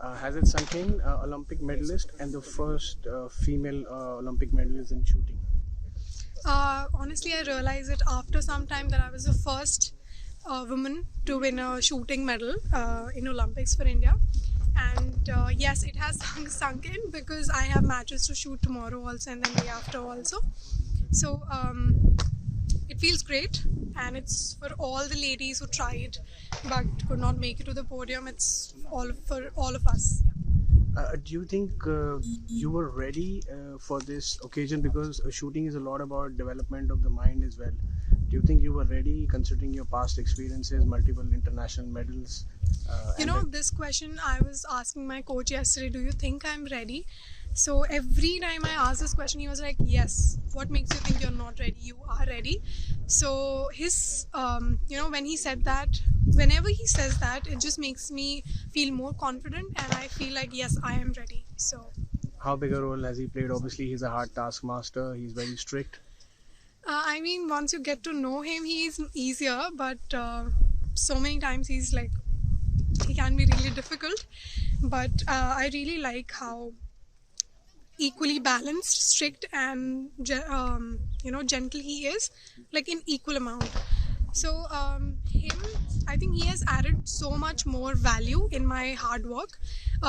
Has it sunk in? Olympic medalist and the first female Olympic medalist in shooting. Honestly, I realized it after some time that I was the first woman to win a shooting medal in Olympics for India. And yes, it has sunk in because I have matches to shoot tomorrow also and then the day after also. So it feels great, and it's for all the ladies who tried but could not make it to the podium. It's for all of us. Yeah. Do you think you were ready for this occasion? Because shooting is a lot about development of the mind as well. Do you think you were ready, considering your past experiences, multiple international medals? This question I was asking my coach yesterday, do you think I'm ready? So every time I asked this question, he was like, yes. What makes you think you're not ready? You are ready. So his, when he said that, whenever he says that, it just makes me feel more confident, and I feel like, yes, I am ready. So how big a role has he played? Obviously, he's a hard taskmaster. He's very strict. Once you get to know him, he's easier, but so many times he can be really difficult. But I really like how equally balanced, strict, and gentle he is, like in equal amount. So I think he has added so much more value in my hard work.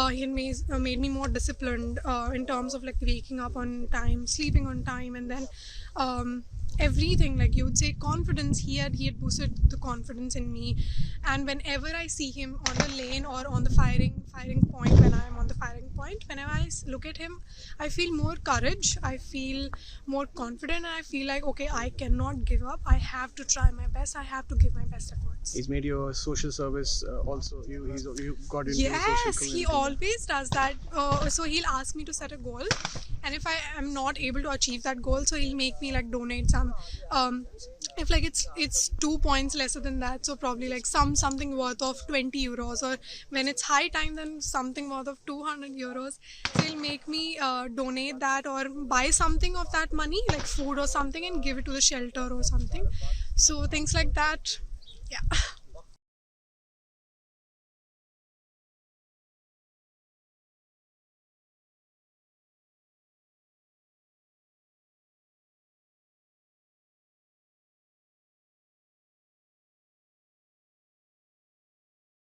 He made me more disciplined in terms of like waking up on time, sleeping on time, and then everything, like you would say, confidence. He had boosted the confidence in me, and whenever I see him on the lane or on the firing point, when I am on the firing point, whenever I look at him, I feel more courage, I feel more confident, and I feel like, okay, I cannot give up. I have to try my best. I have to give my best efforts. He's made your social service also. You got into yes, the social community. He always does that. So he'll ask me to set a goal, and if I am not able to achieve that goal, so he'll make me like donate some. If like it's 2 points lesser than that, so probably like something worth of 20 euros, or when it's high time, then something worth of 200 euros. So he'll make me donate that or buy something of that money, like food or something, and give it to the shelter or something. So things like that. Yeah.